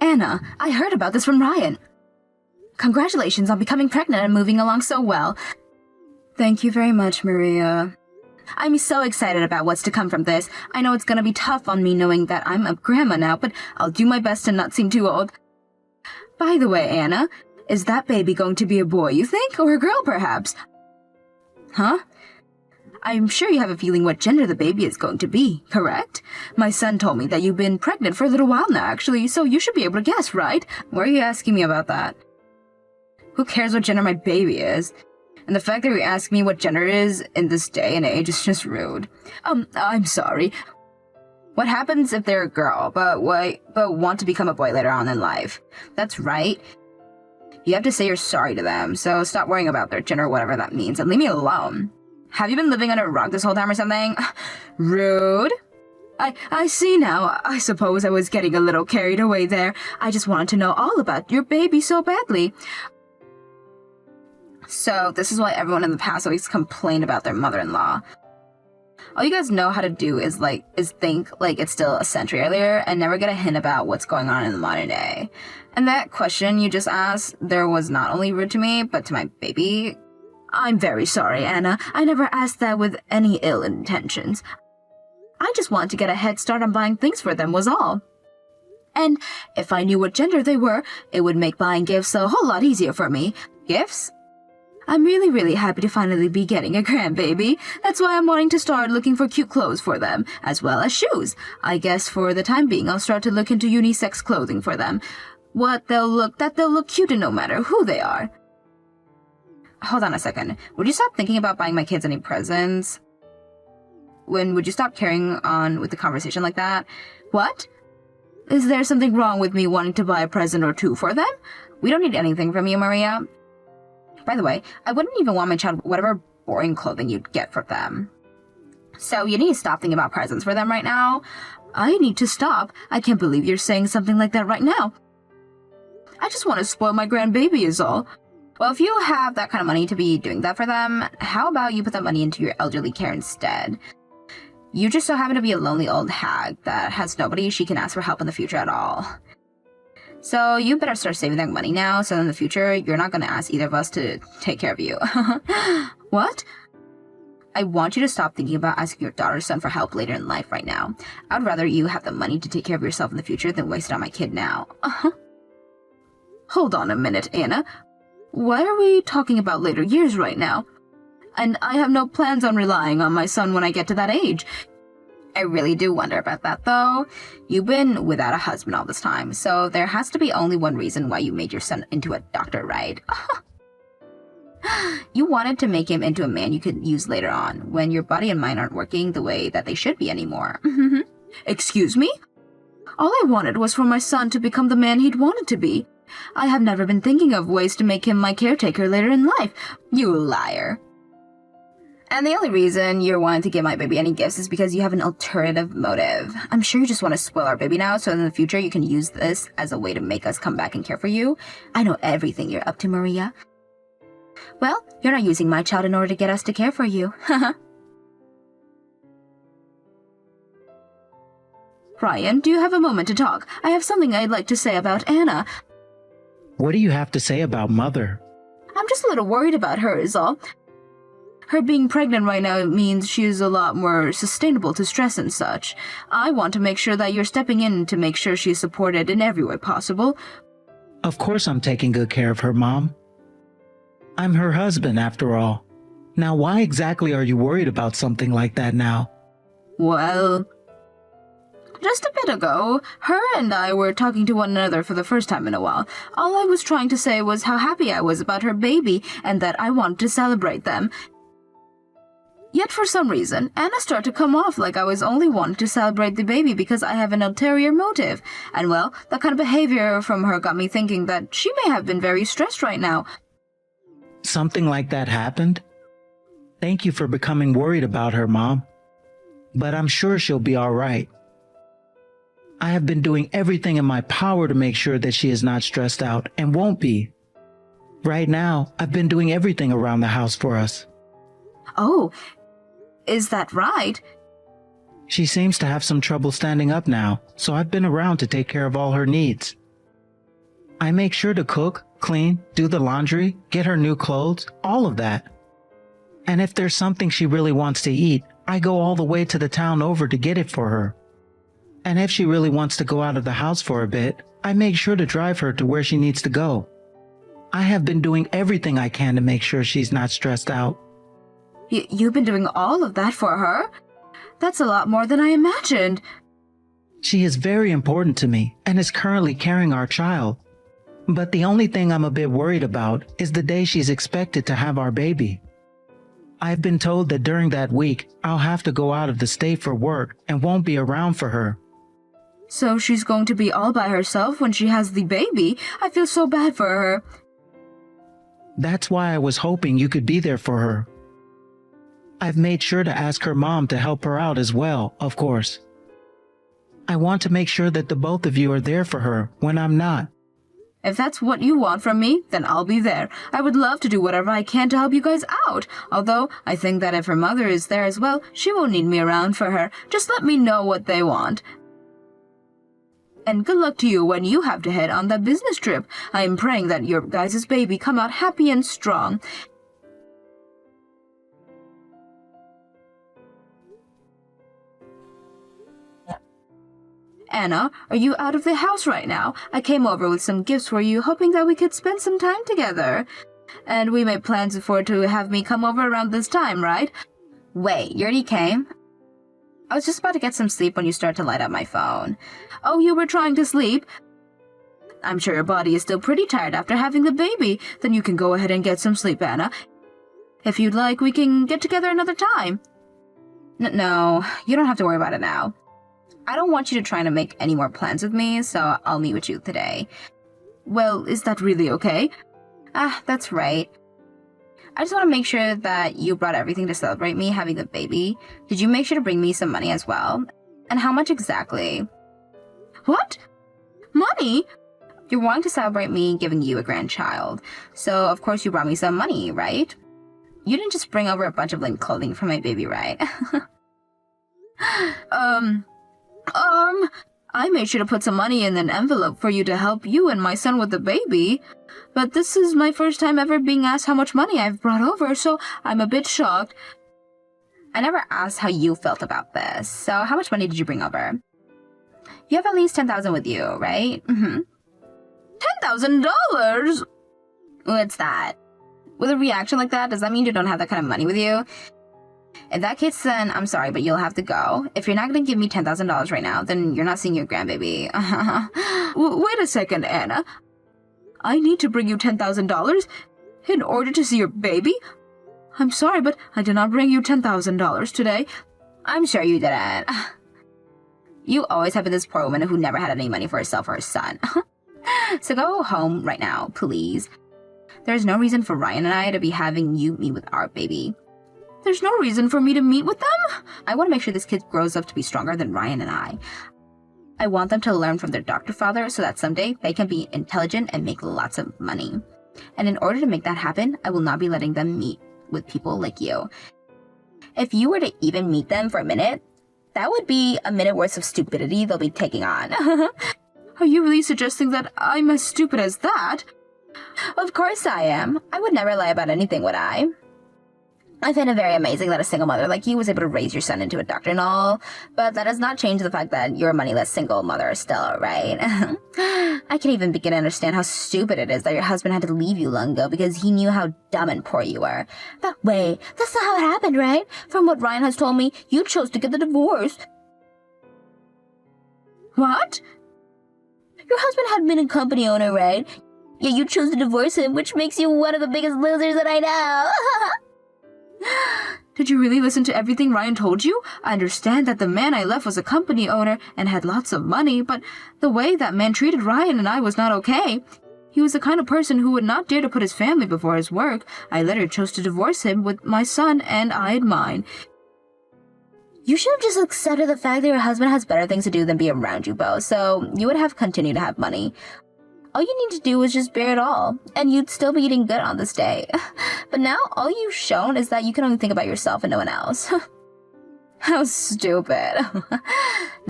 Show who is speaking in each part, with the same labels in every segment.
Speaker 1: Anna, I heard about this from Ryan. Congratulations on becoming pregnant and moving along so well. Thank you very much, Maria. I'm so excited about what's to come from this. I know it's gonna be tough on me knowing that I'm a grandma now, but I'll do my best to not seem too old. By the way, Anna, is that baby going to be a boy, you think, or a girl, perhaps? Huh? I'm sure you have a feeling what gender the baby is going to be, correct? My son told me that you've been pregnant for a little while now, actually, so you should be able to guess, right? Why are you asking me about that? Who cares what gender my baby is? And the fact that you ask me what gender it is in this day and age is just rude. I'm sorry. What happens if they're a girl, but want to become a boy later on in life? That's right. You have to say you're sorry to them, so stop worrying about their gender or whatever that means, and leave me alone. Have you been living under a rock this whole time or something? Rude. I see now. I suppose I was getting a little carried away there. I just wanted to know all about your baby so badly. So, this is why everyone in the past always complained about their mother-in-law. All you guys know how to do is think like it's still a century earlier and never get a hint about what's going on in the modern day. And that question you just asked, there was not only rude to me, but to my baby. I'm very sorry, Anna. I never asked that with any ill intentions. I just wanted to get a head start on buying things for them was all. And if I knew what gender they were, it would make buying gifts a whole lot easier for me. Gifts? I'm really happy to finally be getting a grandbaby. That's why I'm wanting to start looking for cute clothes for them, as well as shoes. I guess for the time being, I'll start to look into unisex clothing for them. They'll look cute no matter who they are. Hold on a second. Would you stop thinking about buying my kids any presents? Would you stop carrying on with the conversation like that? What? Is there something wrong with me wanting to buy a present or two for them? We don't need anything from you, Maria. By the way, I wouldn't even want my child whatever boring clothing you'd get for them. So you need to stop thinking about presents for them right now. I need to stop. I can't believe you're saying something like that right now. I just want to spoil my grandbaby is all. Well, if you have that kind of money to be doing that for them, how about you put that money into your elderly care instead? You just so happen to be a lonely old hag that has nobody she can ask for help in the future at all. So you better start saving that money now, so in the future, you're not going to ask either of us to take care of you. What? I want you to stop thinking about asking your daughter or son for help later in life right now. I'd rather you have the money to take care of yourself in the future than waste it on my kid now. Hold on a minute, Anna. Why are we talking about later years right now? And I have no plans on relying on my son when I get to that age. I really do wonder about that, though. You've been without a husband all this time, so there has to be only one reason why you made your son into a doctor, right? You wanted to make him into a man you could use later on, when your body and mind aren't working the way that they should be anymore. Excuse me? All I wanted was for my son to become the man he'd wanted to be. I have never been thinking of ways to make him my caretaker later in life. You liar. And the only reason you're wanting to give my baby any gifts is because you have an alternative motive. I'm sure you just want to spoil our baby now, so in the future you can use this as a way to make us come back and care for you. I know everything you're up to, Maria. Well, you're not using my child in order to get us to care for you. Ryan, do you have a moment to talk? I have something I'd like to say about Anna.
Speaker 2: What do you have to say about Mother?
Speaker 1: I'm just a little worried about her is all. Her being pregnant right now means she's a lot more sustainable to stress and such. I want to make sure that you're stepping in to make sure she's supported in every way possible.
Speaker 2: Of course I'm taking good care of her, Mom. I'm her husband, after all. Now, why exactly are you worried about something like that now?
Speaker 1: Well, just a bit ago, her and I were talking to one another for the first time in a while. All I was trying to say was how happy I was about her baby and that I wanted to celebrate them. Yet for some reason, Anna started to come off like I was only wanting to celebrate the baby because I have an ulterior motive. And well, that kind of behavior from her got me thinking that she may have been very stressed right now.
Speaker 2: Something like that happened? Thank you for becoming worried about her, Mom. But I'm sure she'll be all right. I have been doing everything in my power to make sure that she is not stressed out and won't be. Right now, I've been doing everything around the house for us.
Speaker 1: Oh, is that right?
Speaker 2: She seems to have some trouble standing up now, so I've been around to take care of all her needs. I make sure to cook, clean, do the laundry, get her new clothes, all of that. And if there's something she really wants to eat, I go all the way to the town over to get it for her. And if she really wants to go out of the house for a bit, I make sure to drive her to where she needs to go. I have been doing everything I can to make sure she's not stressed out.
Speaker 1: You've been doing all of that for her? That's a lot more than I imagined.
Speaker 2: She is very important to me and is currently carrying our child. But the only thing I'm a bit worried about is the day she's expected to have our baby. I've been told that during that week, I'll have to go out of the state for work and won't be around for her.
Speaker 1: So she's going to be all by herself when she has the baby? I feel so bad for her.
Speaker 2: That's why I was hoping you could be there for her. I've made sure to ask her mom to help her out as well, of course. I want to make sure that the both of you are there for her when I'm not.
Speaker 1: If that's what you want from me, then I'll be there. I would love to do whatever I can to help you guys out. Although, I think that if her mother is there as well, she won't need me around for her. Just let me know what they want. And good luck to you when you have to head on that business trip. I am praying that your guys' baby come out happy and strong. Anna, are you out of the house right now? I came over with some gifts for you, hoping that we could spend some time together. And we made plans before to have me come over around this time, right? Wait, you already came? I was just about to get some sleep when you started to light up my phone. Oh, you were trying to sleep? I'm sure your body is still pretty tired after having the baby. Then you can go ahead and get some sleep, Anna. If you'd like, we can get together another time. No, you don't have to worry about it now. I don't want you to try to make any more plans with me, so I'll meet with you today. Well, is that really okay? That's right. I just want to make sure that you brought everything to celebrate me having the baby. Did you make sure to bring me some money as well? And how much exactly? What? Money? You're wanting to celebrate me giving you a grandchild. So, of course, you brought me some money, right? You didn't just bring over a bunch of lame clothing for my baby, right? I made sure to put some money in an envelope for you to help you and my son with the baby. But this is my first time ever being asked how much money I've brought over, so I'm a bit shocked. I never asked how you felt about this, so how much money did you bring over? You have at least $10,000 with you, right? $10,000? What's that? With a reaction like that, does that mean you don't have that kind of money with you? In that case, then I'm sorry, but you'll have to go. If you're not going to give me $10,000 right now, then you're not seeing your grandbaby. Wait a second, Anna. I need to bring you $10,000 in order to see your baby? I'm sorry, but I did not bring you $10,000 today. I'm sure you didn't. You always have been this poor woman who never had any money for herself or her son. So go home right now, please. There's no reason for Ryan and I to be having you meet with our baby. There's no reason for me to meet with them. I want to make sure this kid grows up to be stronger than Ryan and I. I want them to learn from their doctor father so that someday they can be intelligent and make lots of money. And in order to make that happen, I will not be letting them meet with people like you. If you were to even meet them for a minute, that would be a minute worth of stupidity they'll be taking on. Are you really suggesting that I'm as stupid as that? Of course I am. I would never lie about anything, would I? I find it very amazing that a single mother like you was able to raise your son into a doctor and all, but that does not change the fact that you're a moneyless single mother still, right? I can't even begin to understand how stupid it is that your husband had to leave you long ago because he knew how dumb and poor you were. But wait, that's not how it happened, right? From what Ryan has told me, you chose to get the divorce. What? Your husband had been a company owner, right? Yet you chose to divorce him, which makes you one of the biggest losers that I know. Did you really listen to everything Ryan told you? I understand that the man I left was a company owner and had lots of money, but the way that man treated Ryan and I was not okay. He was the kind of person who would not dare to put his family before his work. I later chose to divorce him with my son, and I had mine. You should have just accepted the fact that your husband has better things to do than be around you both, so you would have continued to have money. All you need to do is just bear it all, and you'd still be eating good on this day. But now, all you've shown is that you can only think about yourself and no one else. How stupid.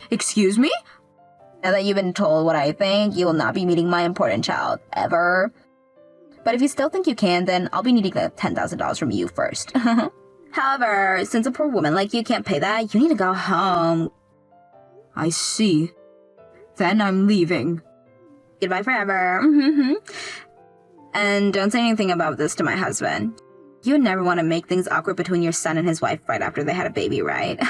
Speaker 1: Excuse me? Now that you've been told what I think, you will not be meeting my important child, ever. But if you still think you can, then I'll be needing the $10,000 from you first. However, since a poor woman like you can't pay that, you need to go home.
Speaker 3: I see. Then I'm leaving.
Speaker 1: Goodbye forever. And don't say anything about this to my husband. You would never want to make things awkward between your son and his wife right after they had a baby, right?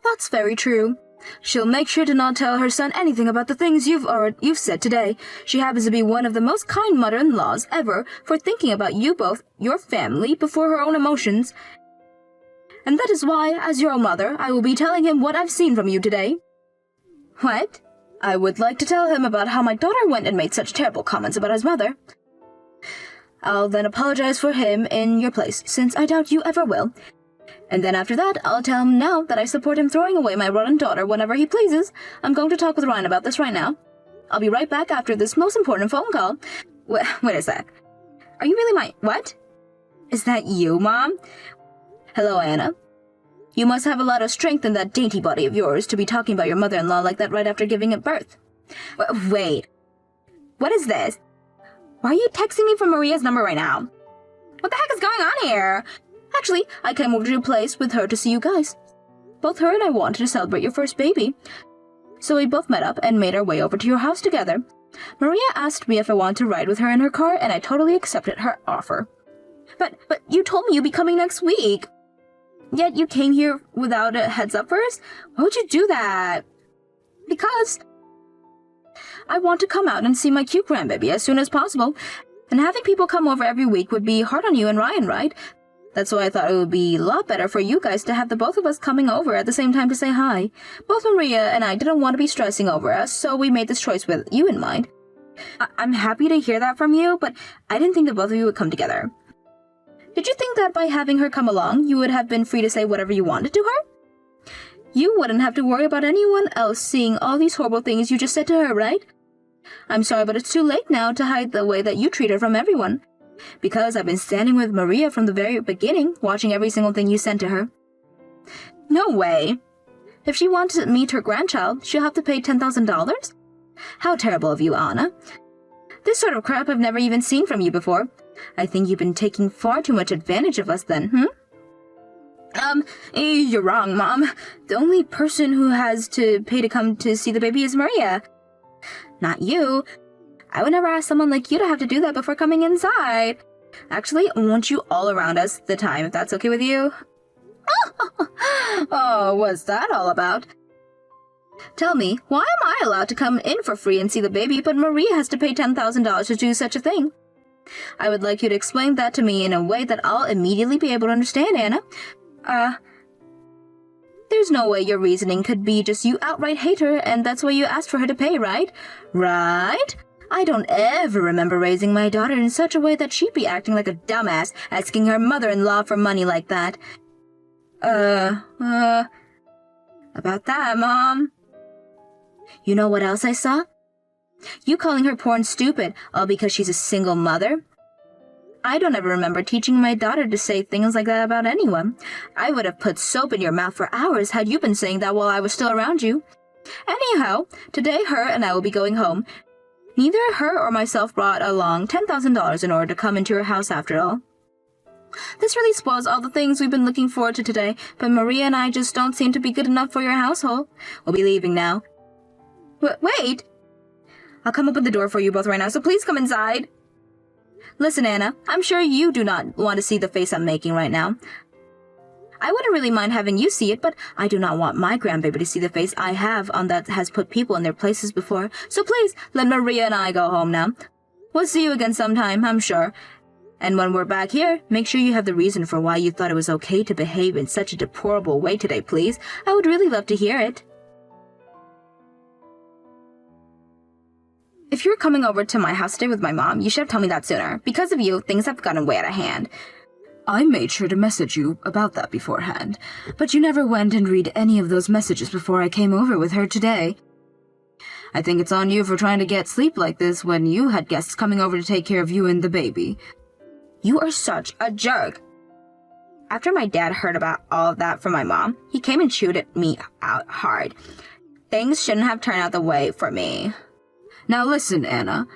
Speaker 3: That's very true. She'll make sure to not tell her son anything about the things you've said today. She happens to be one of the most kind mother-in-laws ever for thinking about you both, your family, before her own emotions. And that is why, as your mother, I will be telling him what I've seen from you today.
Speaker 1: What?
Speaker 3: I would like to tell him about how my daughter went and made such terrible comments about his mother. I'll then apologize for him in your place, since I doubt you ever will. And then after that, I'll tell him now that I support him throwing away my rotten daughter whenever he pleases. I'm going to talk with Ryan about this right now. I'll be right back after this most important phone call.
Speaker 1: Wait a sec. Are you really what? Is that you, Mom?
Speaker 3: Hello, Anna. You must have a lot of strength in that dainty body of yours to be talking about your mother-in-law like that right after giving it birth.
Speaker 1: Wait. What is this? Why are you texting me from Maria's number right now? What the heck is going on here?
Speaker 3: Actually, I came over to your place with her to see you guys. Both her and I wanted to celebrate your first baby. So we both met up and made our way over to your house together. Maria asked me if I wanted to ride with her in her car, and I totally accepted her offer.
Speaker 1: But you told me you'd be coming next week. Yet you came here without a heads up first? Why would you do that?
Speaker 3: Because I want to come out and see my cute grandbaby as soon as possible, and having people come over every week would be hard on you and Ryan, right? That's why I thought it would be a lot better for you guys to have the both of us coming over at the same time to say hi. Both Maria and I didn't want to be stressing over us, so we made this choice with you in mind.
Speaker 1: I'm happy to hear that from you, but I didn't think the both of you would come together.
Speaker 3: Did you think that by having her come along, you would have been free to say whatever you wanted to her? You wouldn't have to worry about anyone else seeing all these horrible things you just said to her, right? I'm sorry, but it's too late now to hide the way that you treat her from everyone. Because I've been standing with Maria from the very beginning, watching every single thing you sent to her.
Speaker 1: No way.
Speaker 3: If she wants to meet her grandchild, she'll have to pay $10,000? How terrible of you, Anna. This sort of crap I've never even seen from you before. I think you've been taking far too much advantage of us then,
Speaker 1: You're wrong, Mom. The only person who has to pay to come to see the baby is Maria. Not you. I would never ask someone like you to have to do that before coming inside. Actually, I want you all around us the time, if that's okay with you.
Speaker 3: Oh, what's that all about? Tell me, why am I allowed to come in for free and see the baby, but Maria has to pay $10,000 to do such a thing? I would like you to explain that to me in a way that I'll immediately be able to understand, Anna. There's no way your reasoning could be just you outright hate her, and that's why you asked for her to pay, right? Right? I don't ever remember raising my daughter in such a way that she'd be acting like a dumbass, asking her mother-in-law for money like that.
Speaker 1: About that, Mom.
Speaker 3: You know what else I saw? You calling her poor and stupid, all because she's a single mother? I don't ever remember teaching my daughter to say things like that about anyone. I would have put soap in your mouth for hours had you been saying that while I was still around you. Anyhow, today her and I will be going home. Neither her or myself brought along $10,000 in order to come into your house after all. This really spoils all the things we've been looking forward to today, but Maria and I just don't seem to be good enough for your household. We'll be leaving now.
Speaker 1: Wait! I'll come open the door for you both right now, so please come inside.
Speaker 3: Listen, Anna, I'm sure you do not want to see the face I'm making right now. I wouldn't really mind having you see it, but I do not want my grandbaby to see the face I have on that has put people in their places before. So please, let Maria and I go home now. We'll see you again sometime, I'm sure. And when we're back here, make sure you have the reason for why you thought it was okay to behave in such a deplorable way today, please. I would really love to hear it.
Speaker 1: If you're coming over to my house today with my mom, you should have told me that sooner. Because of you, things have gotten way out of hand.
Speaker 3: I made sure to message you about that beforehand, but you never went and read any of those messages before I came over with her today. I think it's on you for trying to get sleep like this when you had guests coming over to take care of you and the baby.
Speaker 1: You are such a jerk. After my dad heard about all of that from my mom, he came and chewed at me out hard.
Speaker 3: things shouldn't have turned out the way for me.
Speaker 1: Now listen, Anna.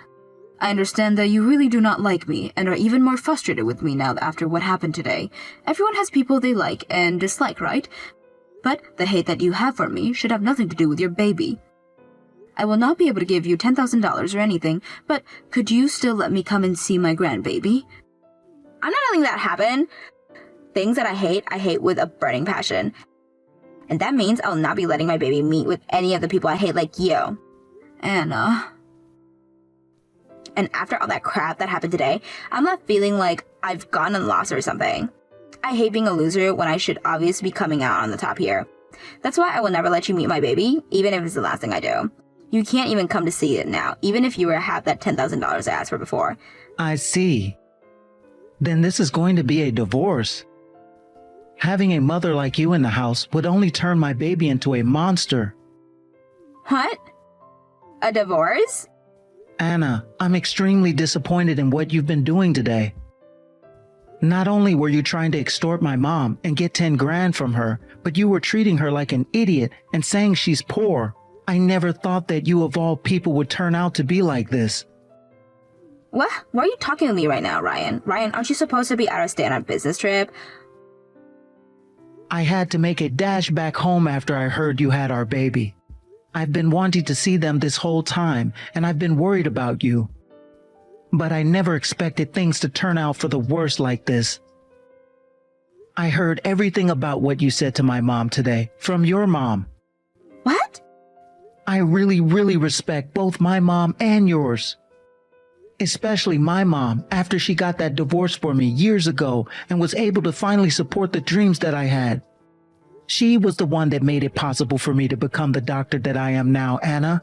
Speaker 1: I understand that you really do not like me and are even more frustrated with me now after what happened today. Everyone has people they like and dislike, right? But the hate that you have for me should have nothing to do with your baby. I will not be able to give you $10,000 or anything, but could you still let me come and see my grandbaby?
Speaker 3: I'm not letting that happen. Things that I hate with a burning passion. And that means I'll not be letting my baby meet with any of the people I hate like you.
Speaker 1: Anna.
Speaker 3: And after all that crap that happened today, I'm left feeling like I've gotten lost or something. I hate being a loser when I should obviously be coming out on the top here. That's why I will never let you meet my baby, even if it's the last thing I do. You can't even come to see it now, even if you were to have that $10,000 I asked for before.
Speaker 2: I see. Then this is going to be a divorce. Having a mother like you in the house would only turn my baby into a monster.
Speaker 3: What? A divorce?
Speaker 2: Anna, I'm extremely disappointed in what you've been doing today. Not only were you trying to extort my mom and get 10 grand from her, but you were treating her like an idiot and saying she's poor. I never thought that you of all people would turn out to be like this.
Speaker 3: What? Why are you talking to me right now, Ryan? Ryan, aren't you supposed to be out of state on a business trip?
Speaker 2: I had to make a dash back home after I heard you had our baby. I've been wanting to see them this whole time, and I've been worried about you. But I never expected things to turn out for the worse like this. I heard everything about what you said to my mom today, from your mom.
Speaker 3: What?
Speaker 2: I really respect both my mom and yours. Especially my mom, after she got that divorce for me years ago and was able to finally support the dreams that I had. She was the one that made it possible for me to become the doctor that I am now, Anna.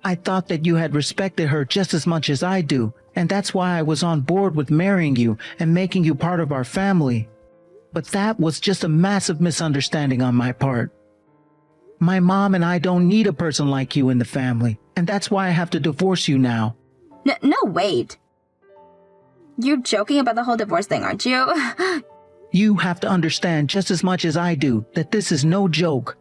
Speaker 2: I thought that you had respected her just as much as I do, and that's why I was on board with marrying you and making you part of our family. But that was just a massive misunderstanding on my part. My mom and I don't need a person like you in the family, and that's why I have to divorce you now.
Speaker 3: No, wait. You're joking about the whole divorce thing, aren't you?
Speaker 2: You have to understand just as much as I do that this is no joke.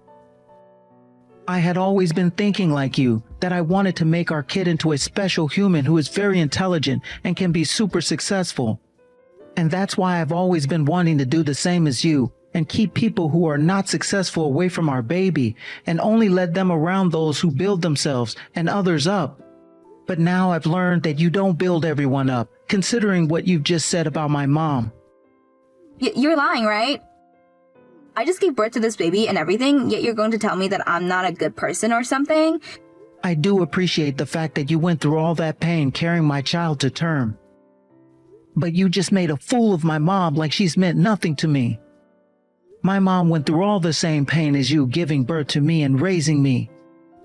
Speaker 2: I had always been thinking like you, that I wanted to make our kid into a special human who is very intelligent and can be super successful. And that's why I've always been wanting to do the same as you and keep people who are not successful away from our baby and only let them around those who build themselves and others up. But now I've learned that you don't build everyone up, considering what you've just said about my mom.
Speaker 3: You're lying, right? I just gave birth to this baby and everything, yet you're going to tell me that I'm not a good person or something?
Speaker 2: I do appreciate the fact that you went through all that pain carrying my child to term. But you just made a fool of my mom like she's meant nothing to me. My mom went through all the same pain as you giving birth to me and raising me.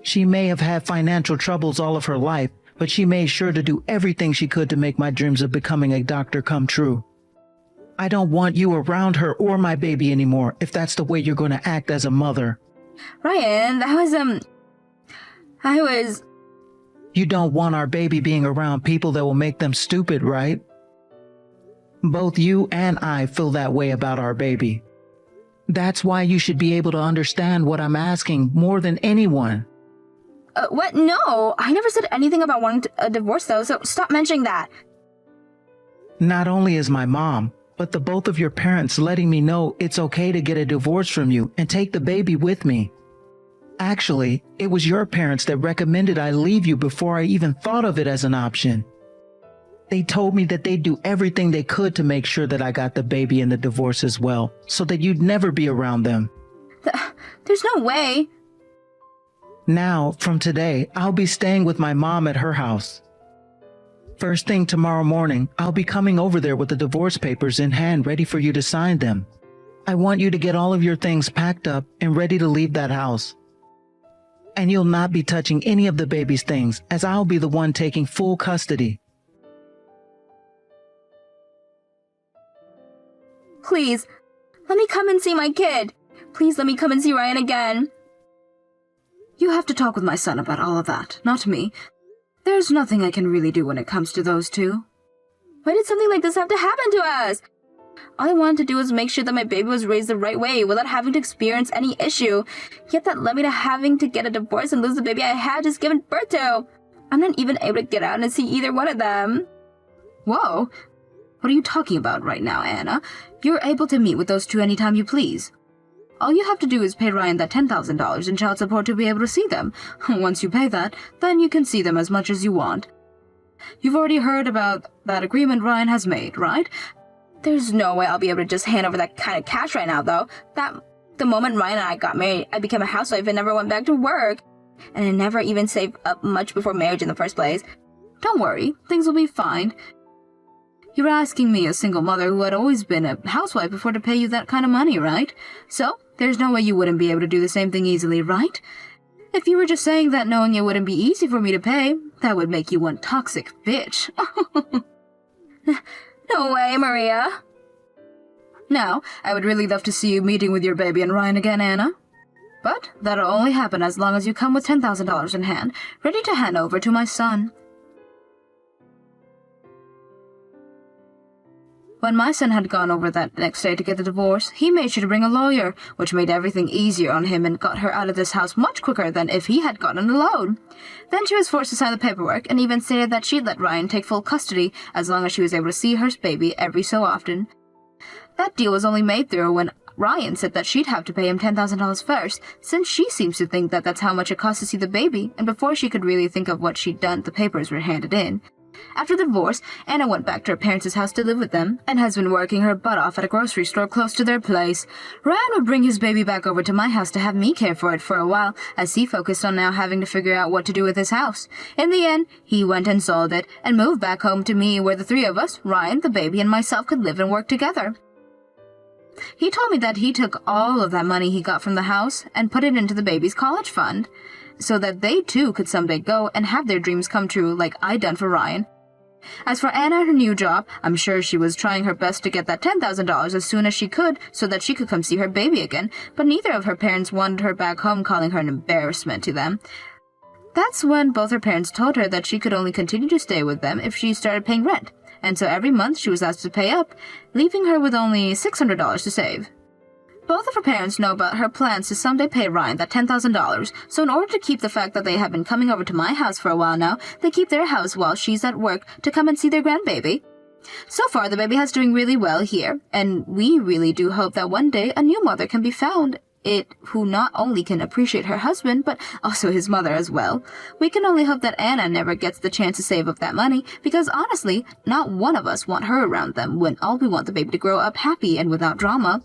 Speaker 2: She may have had financial troubles all of her life, but she made sure to do everything she could to make my dreams of becoming a doctor come true. I don't want you around her or my baby anymore if that's the way you're going to act as a mother.
Speaker 3: Ryan,
Speaker 2: You don't want our baby being around people that will make them stupid, right? Both you and I feel that way about our baby. That's why you should be able to understand what I'm asking more than anyone.
Speaker 3: What? No, I never said anything about wanting a divorce though, so stop mentioning that.
Speaker 2: Not only is my mom, but the both of your parents letting me know it's okay to get a divorce from you and take the baby with me. Actually, it was your parents that recommended I leave you before I even thought of it as an option. They told me that they'd do everything they could to make sure that I got the baby in the divorce as well, so that you'd never be around them.
Speaker 3: There's no way.
Speaker 2: Now, from today, I'll be staying with my mom at her house. First thing tomorrow morning, I'll be coming over there with the divorce papers in hand ready for you to sign them. I want you to get all of your things packed up and ready to leave that house. And you'll not be touching any of the baby's things, as I'll be the one taking full custody.
Speaker 3: Please, let me come and see my kid. Please let me come and see Ryan again.
Speaker 1: You have to talk with my son about all of that, not me. There's nothing I can really do when it comes to those two.
Speaker 3: Why did something like this have to happen to us? All I wanted to do was make sure that my baby was raised the right way without having to experience any issue. Yet that led me to having to get a divorce and lose the baby I had just given birth to. I'm not even able to get out and see either one of them.
Speaker 1: Whoa. What are you talking about right now, Anna? You're able to meet with those two anytime you please. All you have to do is pay Ryan that $10,000 in child support to be able to see them. Once you pay that, then you can see them as much as you want. You've already heard about that agreement Ryan has made, right?
Speaker 3: There's no way I'll be able to just hand over that kind of cash right now, though. The moment Ryan and I got married, I became a housewife and never went back to work. And I never even saved up much before marriage in the first place.
Speaker 1: Don't worry, things will be fine. You're asking me, a single mother who had always been a housewife before, to pay you that kind of money, right? So, there's no way you wouldn't be able to do the same thing easily, right? If you were just saying that knowing it wouldn't be easy for me to pay, that would make you one toxic bitch.
Speaker 3: No way, Maria.
Speaker 1: Now, I would really love to see you meeting with your baby and Ryan again, Anna. But that'll only happen as long as you come with $10,000 in hand, ready to hand over to my son. When my son had gone over that next day to get the divorce, he made sure to bring a lawyer, which made everything easier on him and got her out of this house much quicker than if he had gotten a loan. Then she was forced to sign the paperwork and even stated that she'd let Ryan take full custody as long as she was able to see her baby every so often. That deal was only made through when Ryan said that she'd have to pay him $10,000 first, since she seems to think that that's how much it costs to see the baby, and before she could really think of what she'd done, the papers were handed in. After the divorce, Anna went back to her parents' house to live with them, and has been working her butt off at a grocery store close to their place. Ryan would bring his baby back over to my house to have me care for it for a while, as he focused on now having to figure out what to do with his house. In the end, he went and sold it, and moved back home to me, where the three of us, Ryan, the baby, and myself, could live and work together. He told me that he took all of that money he got from the house and put it into the baby's college fund, so that they too could someday go and have their dreams come true like I'd done for Ryan. As for Anna and her new job, I'm sure she was trying her best to get that $10,000 as soon as she could so that she could come see her baby again, but neither of her parents wanted her back home, calling her an embarrassment to them. That's when both her parents told her that she could only continue to stay with them if she started paying rent, and so every month she was asked to pay up, leaving her with only $600 to save. Both of her parents know about her plans to someday pay Ryan that $10,000, so in order to keep the fact that they have been coming over to my house for a while now, they keep their house while she's at work to come and see their grandbaby. So far, the baby has doing really well here, and we really do hope that one day a new mother can be found, who not only can appreciate her husband, but also his mother as well. We can only hope that Anna never gets the chance to save up that money, because honestly, not one of us want her around them when all we want the baby to grow up happy and without drama.